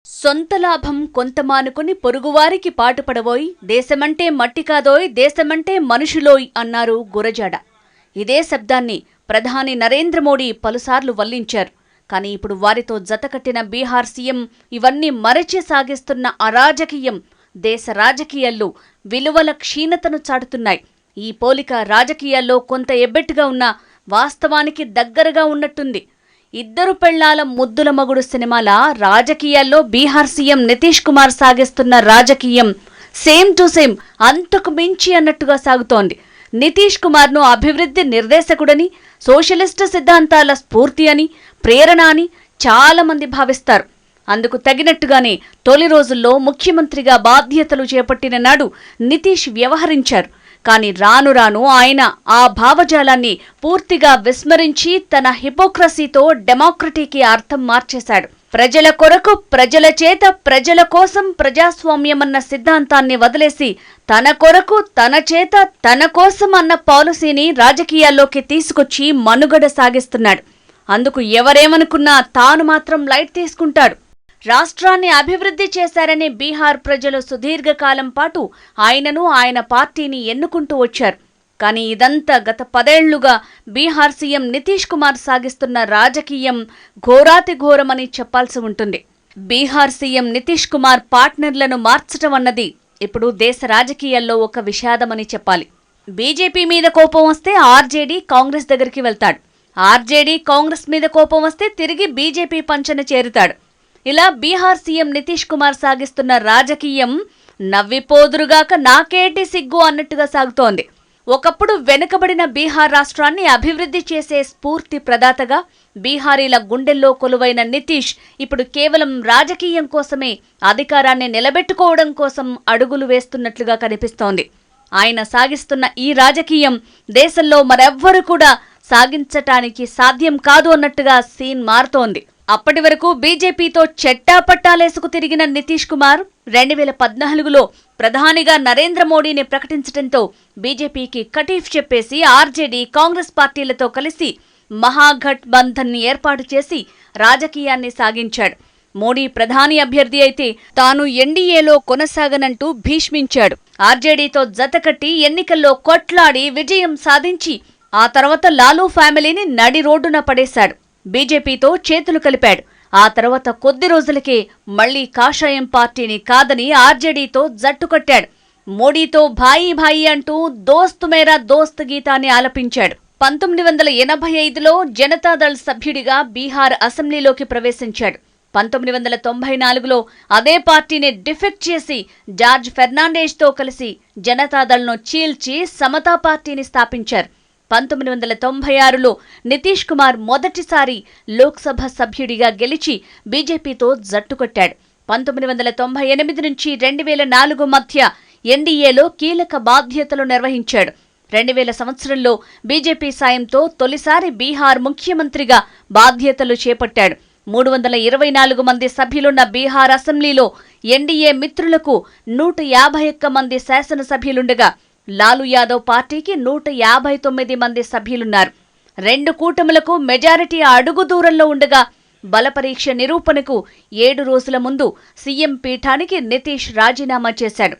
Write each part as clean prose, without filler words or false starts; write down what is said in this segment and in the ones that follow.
సొంత లాభం కొంత మానుకుని పొరుగువారికి పాటుపడబోయ్, దేశమంటే మట్టి కాదోయ్, దేశమంటే మనుషులోయ్ అన్నారు గురజాడ. ఇదే శబ్దాన్ని ప్రధాని నరేంద్ర మోడీ పలుసార్లు వల్లించారు. కానీ ఇప్పుడు వారితో జతకట్టిన బీహార్ సీఎం ఇవన్నీ మరచి సాగిస్తున్న అరాజకీయం దేశ రాజకీయాల్లో విలువల క్షీణతను చాటుతున్నాయి. ఈ పోలిక రాజకీయాల్లో కొంత ఎబ్బెట్టుగా ఉన్నా వాస్తవానికి దగ్గరగా ఉన్నట్టుంది. ఇద్దరు పెళ్లాల ముద్దుల మగుడు సినిమాల రాజకీయాల్లో బీహార్ సీఎం నితీష్ కుమార్ సాగిస్తున్న రాజకీయం సేమ్ టు సేమ్, అంతకు మించి అన్నట్టుగా సాగుతోంది. నితీష్ కుమార్ను అభివృద్ధి నిర్దేశకుడని, సోషలిస్టు సిద్ధాంతాల స్ఫూర్తి అని, ప్రేరణ అని చాలా మంది భావిస్తారు. అందుకు తగినట్టుగానే తొలి రోజుల్లో ముఖ్యమంత్రిగా బాధ్యతలు చేపట్టిన నాడు నితీష్ వ్యవహరించారు. కానీ రాను రాను ఆయన ఆ భావజాలాన్ని పూర్తిగా విస్మరించి తన హిపోక్రసీతో డెమోక్రటీకి అర్థం మార్చేశాడు. ప్రజల కొరకు, ప్రజల చేత, ప్రజల కోసం ప్రజాస్వామ్యమన్న సిద్ధాంతాన్ని వదిలేసి తన కొరకు, తన చేత, తన కోసం అన్న పాలసీని రాజకీయాల్లోకి తీసుకొచ్చి మనుగడ సాగిస్తున్నాడు. అందుకు ఎవరేమనుకున్నా తాను మాత్రం లైట్ తీసుకుంటాడు. రాష్ట్రాన్ని అభివృద్ధి చేశారనే బీహార్ ప్రజలు సుదీర్ఘకాలం పాటు ఆయనను, ఆయన పార్టీని ఎన్నుకుంటూ వచ్చారు. కానీ ఇదంతా గత 10 ఏళ్లుగా బీహార్ సీఎం నితీష్ కుమార్ సాగిస్తున్న రాజకీయం ఘోరాతి ఘోరమని చెప్పాల్సి ఉంటుంది. బీహార్ సీఎం నితీష్ కుమార్ పార్ట్నర్లను మార్చడం అన్నది ఇప్పుడు దేశ రాజకీయాల్లో ఒక విషాదమని చెప్పాలి. బీజేపీ మీద కోపం వస్తే ఆర్జేడీ, కాంగ్రెస్ దగ్గరికి వెళ్తాడు. ఆర్జేడీ, కాంగ్రెస్ మీద కోపం వస్తే తిరిగి బీజేపీ పంచన చేరుతాడు. ఇలా బీహార్ సీఎం నితీష్ కుమార్ సాగిస్తున్న రాజకీయం నవ్విపోదురుగాక నాకేటి సిగ్గు అన్నట్టుగా సాగుతోంది. ఒకప్పుడు వెనుకబడిన బీహార్ రాష్ట్రాన్ని అభివృద్ధి చేసే స్ఫూర్తి ప్రదాతగా బీహారీల గుండెల్లో కొలువైన నితీష్ ఇప్పుడు కేవలం రాజకీయం కోసమే, అధికారాన్ని నిలబెట్టుకోవడం కోసం అడుగులు వేస్తున్నట్లుగా కనిపిస్తోంది. ఆయన సాగిస్తున్న ఈ రాజకీయం దేశంలో మరెవ్వరూ కూడా సాగించటానికి సాధ్యం కాదు అన్నట్టుగా సీన్ మారుతోంది. అప్పటి వరకు బీజేపీతో చెట్టాపట్టాలేసుకు తిరిగిన నితీష్ కుమార్ 2014లో ప్రధానిగా నరేంద్ర మోడీని ప్రకటించడంతో బీజేపీకి కటీఫ్ చెప్పేసి ఆర్జేడీ, కాంగ్రెస్ పార్టీలతో కలిసి మహాఘట్ బంధన్ ఏర్పాటు చేసి రాజకీయాన్ని సాగించాడు. మోడీ ప్రధాని అభ్యర్థి అయితే తాను ఎన్డీఏలో కొనసాగనంటూ భీష్మించాడు. ఆర్జేడీతో జతకట్టి ఎన్నికల్లో కొట్లాడి విజయం సాధించి ఆ తర్వాత లాలూ ఫ్యామిలీని నడి రోడ్డున పడేశాడు. బీజేపీతో చేతులు కలిపాడు. ఆ తర్వాత కొద్ది రోజులకే మళ్లీ కాషాయం పార్టీని కాదని ఆర్జేడీతో జట్టు కట్టాడు. మోడీతో భాయి భాయి అంటూ దోస్త్ మేరా దోస్త్ గీతాన్ని ఆలపించాడు. 1985లో జనతాదళ్ సభ్యుడిగా బీహార్ అసెంబ్లీలోకి ప్రవేశించాడు. 1994లో అదే పార్టీని డిఫెక్ట్ చేసి జార్జ్ ఫెర్నాండేజ్తో కలిసి జనతాదళ్ను చీల్చి సమతా పార్టీని స్థాపించారు. 1996లో నితీష్ కుమార్ మొదటిసారి లోక్సభ సభ్యుడిగా గెలిచి బీజేపీతో జట్టుకొట్టాడు. 1998 నుంచి 2004 మధ్య ఎన్డీఏలో కీలక బాధ్యతలు నిర్వహించాడు. 2000 సంవత్సరంలో బీజేపీ సాయంతో తొలిసారి బీహార్ ముఖ్యమంత్రిగా బాధ్యతలు చేపట్టాడు. 324 మంది సభ్యులున్న బీహార్ అసెంబ్లీలో ఎన్డీఏ మిత్రులకు 151 మంది శాసనసభ్యులుండగా లాలూ యాదవ్ పార్టీకి 159 మంది సభ్యులున్నారు. 2 కూటములకు మెజారిటీ అడుగు దూరంలో ఉండగా బలపరీక్ష నిరూపణకు 7 రోజుల ముందు సీఎం పీఠానికి నితీష్ రాజీనామా చేశాడు.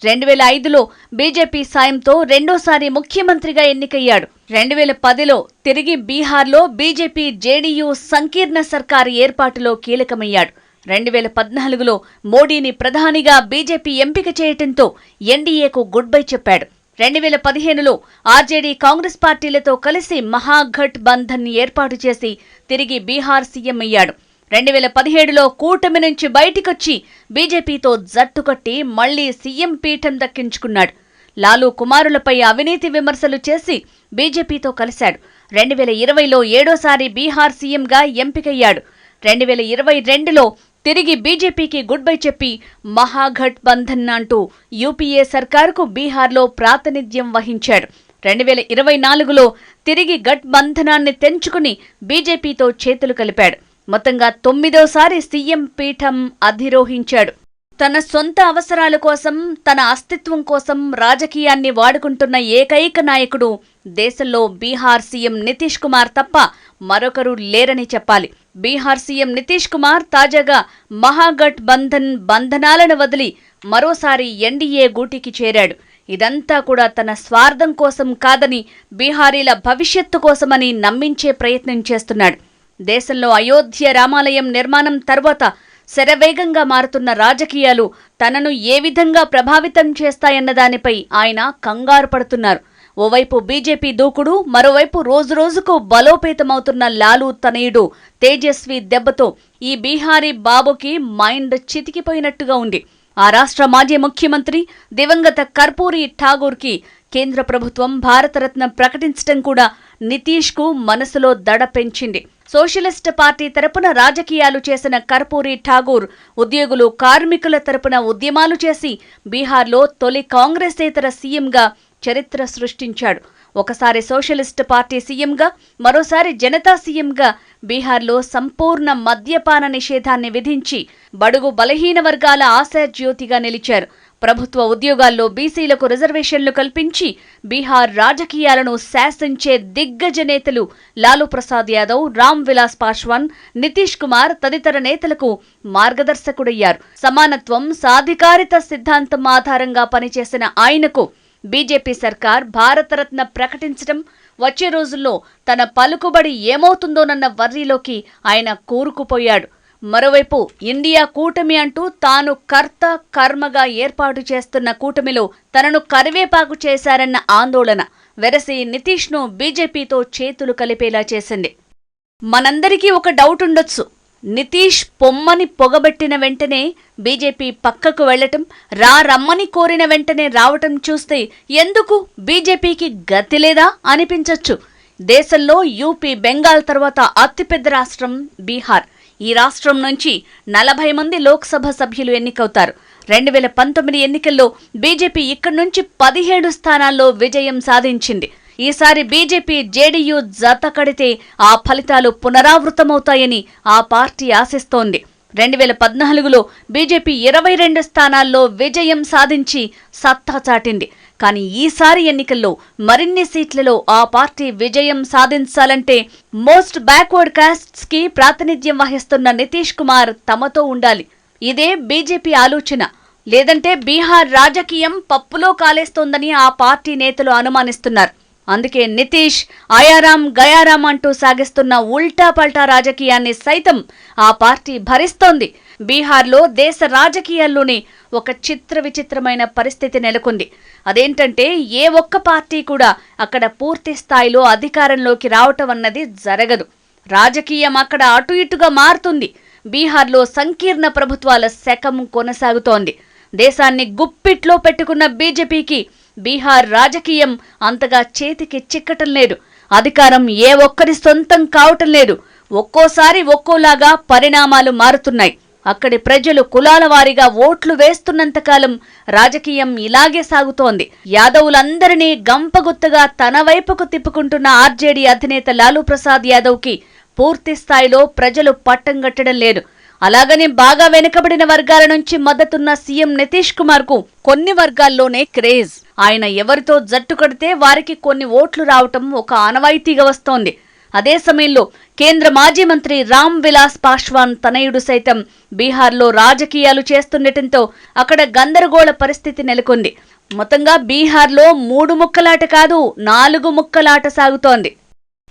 2005లో బీజేపీ సాయంతో రెండోసారి ముఖ్యమంత్రిగా ఎన్నికయ్యాడు. 2010లో తిరిగి బీహార్లో బీజేపీ జేడీయూ సంకీర్ణ సర్కారు ఏర్పాటులో కీలకమయ్యాడు. 2014లో మోడీని ప్రధానిగా బీజేపీ ఎంపిక చేయటంతో ఎన్డీఏకు గుడ్ బై చెప్పాడు. 2015లో ఆర్జేడీ, కాంగ్రెస్ పార్టీలతో కలిసి మహాఘట్ బంధన్ ఏర్పాటు చేసి తిరిగి బీహార్ సీఎం అయ్యాడు. 2017లో కూటమి నుంచి బయటికొచ్చి బీజేపీతో జట్టుకట్టి మళ్లీ సీఎం పీఠం దక్కించుకున్నాడు. లాలూ కుమారులపై అవినీతి విమర్శలు చేసి బీజేపీతో కలిశాడు. 2020లో 7ఓసారి బీహార్ సీఎంగా ఎంపికయ్యాడు. 2022లో తిరిగి బీజేపీకి గుడ్ బై చెప్పి మహాఘట్ బంధన్ అంటూ యూపీఏ సర్కారుకు బీహార్లో ప్రాతినిధ్యం వహించాడు. 2024లో తిరిగి గట్ బంధనాన్ని తెంచుకుని బీజేపీతో చేతులు కలిపాడు. మొత్తంగా 9ఓసారి సీఎం పీఠం అధిరోహించాడు. తన సొంత అవసరాల కోసం, తన అస్తిత్వం కోసం రాజకీయాన్ని వాడుకుంటున్న ఏకైక నాయకుడు దేశంలో బీహార్ సీఎం నితీష్ కుమార్ తప్ప మరొకరు లేరని చెప్పాలి. బీహార్ సీఎం నితీష్ కుమార్ తాజాగా మహాగఠ్ బంధన్ బంధనాలను వదిలి మరోసారి ఎన్డీఏ గూటికి చేరాడు. ఇదంతా కూడా తన స్వార్థం కోసం కాదని, బీహారీల భవిష్యత్తు కోసమని నమ్మించే ప్రయత్నం చేస్తున్నాడు. దేశంలో అయోధ్య రామాలయం నిర్మాణం తర్వాత శరవేగంగా మారుతున్న రాజకీయాలు తనను ఏ విధంగా ప్రభావితం చేస్తాయన్న దానిపై ఆయన కంగారు పడుతున్నారు. ఓవైపు బీజేపీ దూకుడు, మరోవైపు రోజురోజుకు బలోపేతమవుతున్న లాలూ తనయుడు తేజస్వి దెబ్బతో ఈ బీహారీ బాబుకి మైండ్ చితికిపోయినట్టుగా ఉంది. ఆ రాష్ట్ర మాజీ ముఖ్యమంత్రి దివంగత కర్పూరి ఠాగూర్కి కేంద్ర ప్రభుత్వం భారతరత్న ప్రకటించడం కూడా నితీష్కు మనసులో దడ పెంచింది. సోషలిస్ట్ పార్టీ తరపున రాజకీయాలు చేసిన కర్పూరి ఠాగూర్ ఉద్యోగులు, కార్మికుల తరపున ఉద్యమాలు చేసి బీహార్లో తొలి కాంగ్రెసేతర సీఎంగా చరిత్ర సృష్టించాడు. ఒకసారి సోషలిస్ట్ పార్టీ సీఎంగా, మరోసారి జనతా సీఎంగా బీహార్లో సంపూర్ణ మద్యపాన నిషేధాన్ని విధించి బడుగు బలహీన వర్గాల ఆశాజ్యోతిగా నిలిచారు. ప్రభుత్వ ఉద్యోగాల్లో బీసీలకు రిజర్వేషన్లు కల్పించి బీహార్ రాజకీయాలను శాసించే దిగ్గజ నేతలు లాలూ ప్రసాద్ యాదవ్, రామ్ విలాస్ పాశ్వాన్, నితీష్ కుమార్ తదితర నేతలకు మార్గదర్శకుడయ్యారు. సమానత్వం, సాధికారిత సిద్ధాంతం ఆధారంగా పనిచేసిన ఆయనకు బీజేపీ సర్కార్ భారతరత్న ప్రకటించడం, వచ్చే రోజుల్లో తన పలుకుబడి ఏమవుతుందోనన్న వర్రీలోకి ఆయన కూరుకుపోయాడు. మరోవైపు ఇండియా కూటమి అంటూ తాను కర్త కర్మగా ఏర్పాటు చేస్తున్న కూటమిలో తనను కరివేపాకు చేశారన్న ఆందోళన వెరసి నితీష్ను బీజేపీతో చేతులు కలిపేలా చేసింది. మనందరికీ ఒక డౌట్ ఉండొచ్చు. నితీష్ పొమ్మని పొగబెట్టిన వెంటనే బీజేపీ పక్కకు వెళ్లటం, రమ్మని కోరిన వెంటనే రావటం చూస్తే ఎందుకు బీజేపీకి గతి లేదా అనిపించొచ్చు. దేశంలో యూపీ, బెంగాల్ తర్వాత అతిపెద్ద రాష్ట్రం బీహార్. ఈ రాష్ట్రం నుంచి 40 మంది లోక్సభ సభ్యులు ఎన్నికవుతారు. 2019 ఎన్నికల్లో బీజేపీ ఇక్కడి నుంచి 17 స్థానాల్లో విజయం సాధించింది. ఈసారి బీజేపీ జేడీయూ జత కడితే ఆ ఫలితాలు పునరావృతమవుతాయని ఆ పార్టీ ఆశిస్తోంది. 2014లో బీజేపీ 22 స్థానాల్లో విజయం సాధించి సత్తా చాటింది. కానీ ఈసారి ఎన్నికల్లో మరిన్ని సీట్లలో ఆ పార్టీ విజయం సాధించాలంటే మోస్ట్ బ్యాక్వర్డ్ కాస్ట్స్ కి ప్రాతినిధ్యం వహిస్తున్న నితీష్ కుమార్ తమతో ఉండాలి. ఇదే బీజేపీ ఆలోచన. లేదంటే బీహార్ రాజకీయం పప్పులో కాలేస్తోందని ఆ పార్టీ నేతలు అనుమానిస్తున్నారు. అందుకే నితీష్ ఆయారాం గయారాం అంటూ సాగిస్తున్న ఉల్టా పల్టా రాజకీయాన్ని సైతం ఆ పార్టీ భరిస్తోంది. బీహార్లో దేశ రాజకీయాల్లోనే ఒక విచిత్రమైన పరిస్థితి నెలకొంది. అదేంటంటే ఏ ఒక్క పార్టీ కూడా అక్కడ పూర్తి స్థాయిలో అధికారంలోకి రావటం అన్నది జరగదు. రాజకీయం అక్కడ అటు ఇటుగా మారుతుంది. బీహార్లో సంకీర్ణ ప్రభుత్వాల శకం కొనసాగుతోంది. దేశాన్ని గుప్పిట్లో పెట్టుకున్న బీజేపీకి బీహార్ రాజకీయం అంతగా చేతికి చిక్కటం లేదు. అధికారం ఏ ఒక్కరి సొంతం కావటం లేదు. ఒక్కోసారి ఒక్కోలాగా పరిణామాలు మారుతున్నాయి. అక్కడి ప్రజలు కులాల వారీగా ఓట్లు వేస్తున్నంతకాలం రాజకీయం ఇలాగే సాగుతోంది. యాదవులందరినీ గంపగుత్తగా తన వైపుకు తిప్పుకుంటున్న ఆర్జేడీ అధినేత లాలూ ప్రసాద్ యాదవ్కి పూర్తి స్థాయిలో ప్రజలు పట్టం కట్టడం లేదు. అలాగని బాగా వెనుకబడిన వర్గాల నుంచి మద్దతున్న సీఎం నితీష్ కుమార్ కు కొన్ని వర్గాల్లోనే క్రేజ్. ఆయన ఎవరితో జట్టు కడితే వారికి కొన్ని ఓట్లు రావటం ఒక ఆనవాయితీగా వస్తోంది. అదే సమయంలో కేంద్ర మాజీ మంత్రి రామ్ విలాస్ పాశ్వాన్ తనయుడు సైతం బీహార్లో రాజకీయాలు చేస్తుండటంతో అక్కడ గందరగోళ పరిస్థితి నెలకొంది. మొత్తంగా బీహార్లో 3 ముక్కలాట కాదు, 4 ముక్కలాట సాగుతోంది.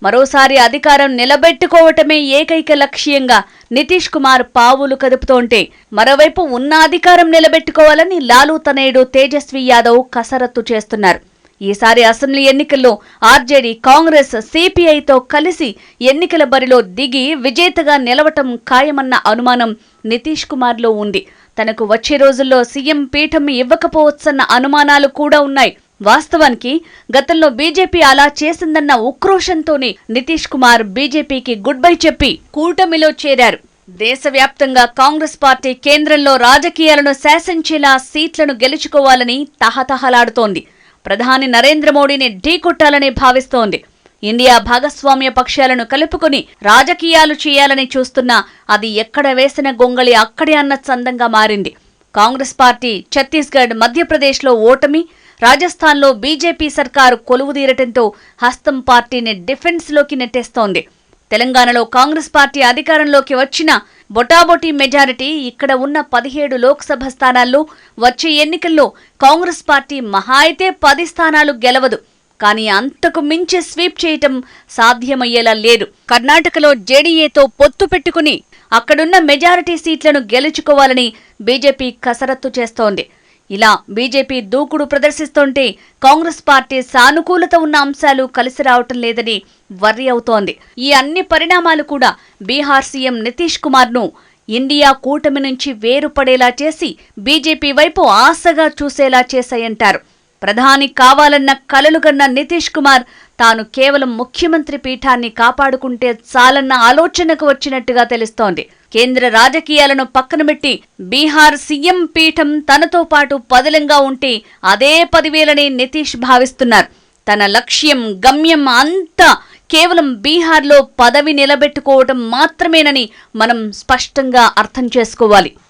మరోసారి అధికారం నిలబెట్టుకోవటమే ఏకైక లక్ష్యంగా నితీష్ కుమార్ పావులు కదుపుతోంటే, మరోవైపు ఉన్న అధికారం నిలబెట్టుకోవాలని లాలూ తనయుడు తేజస్వి యాదవ్ కసరత్తు చేస్తున్నారు. ఈసారి అసెంబ్లీ ఎన్నికల్లో ఆర్జేడీ, కాంగ్రెస్, సిపిఐతో కలిసి ఎన్నికల బరిలో దిగి విజేతగా నిలవటం ఖాయమన్న అనుమానం నితీష్ కుమార్లో ఉంది. తనకు వచ్చే రోజుల్లో సీఎం పీఠం ఇవ్వకపోవచ్చన్న అనుమానాలు కూడా ఉన్నాయి. వాస్తవానికి గతంలో బీజేపీ అలా చేసిందన్న ఉక్రోషంతోనే నితీష్ కుమార్ బీజేపీకి గుడ్ బై చెప్పి కూటమిలో చేరారు. దేశవ్యాప్తంగా కాంగ్రెస్ పార్టీ కేంద్రంలో రాజకీయాలను శాసించేలా సీట్లను గెలుచుకోవాలని తహతహలాడుతోంది. ప్రధాని నరేంద్ర మోడీని ఢీకొట్టాలని భావిస్తోంది. ఇండియా భాగస్వామ్య పక్షాలను కలుపుకుని రాజకీయాలు చేయాలని చూస్తున్నా అది ఎక్కడ వేసిన గొంగళి అక్కడే అన్న చందంగా మారింది. కాంగ్రెస్ పార్టీ ఛత్తీస్గఢ్, మధ్యప్రదేశ్లో ఓటమి, రాజస్థాన్లో బీజేపీ సర్కారు కొలువుదీరటంతో హస్తం పార్టీని డిఫెన్స్లోకి నెట్టేస్తోంది. తెలంగాణలో కాంగ్రెస్ పార్టీ అధికారంలోకి వచ్చిన బొటాబొటీ మెజారిటీ ఇక్కడ ఉన్న 17 లోక్సభ స్థానాల్లో వచ్చే ఎన్నికల్లో కాంగ్రెస్ పార్టీ మహా అయితే 10 స్థానాలు గెలవదు. కానీ అంతకు మించి స్వీప్ చేయటం సాధ్యమయ్యేలా లేదు. కర్ణాటకలో జేడీఏతో పొత్తు పెట్టుకుని అక్కడున్న మెజారిటీ సీట్లను గెలుచుకోవాలని బీజేపీ కసరత్తు చేస్తోంది. ఇలా బీజేపీ దూకుడు ప్రదర్శిస్తుంటే కాంగ్రెస్ పార్టీ సానుకూలత ఉన్న అంశాలు కలిసి రావటం లేదని వర్రీ అవుతోంది. ఈ అన్ని పరిణామాలు కూడా బీహార్ సీఎం నితీష్ కుమార్ను ఇండియా కూటమి నుంచి వేరుపడేలా చేసి బీజేపీ వైపు ఆశగా చూసేలా చేశాయంటారు. ప్రధాని కావాలన్న కలలుగన్న నితీష్ కుమార్ తాను కేవలం ముఖ్యమంత్రి పీఠాన్ని కాపాడుకుంటే చాలన్న ఆలోచనకు వచ్చినట్టుగా తెలుస్తోంది. కేంద్ర రాజకీయాలను పక్కనబెట్టి బీహార్ సీఎం పీఠం తనతో పాటు పదిలంగా ఉంటే అదే 10,000ని నితీష్ భావిస్తున్నారు. తన లక్ష్యం గమ్యం అంతా కేవలం బీహార్లో పదవి నిలబెట్టుకోవటం మాత్రమేనని మనం స్పష్టంగా అర్థం చేసుకోవాలి.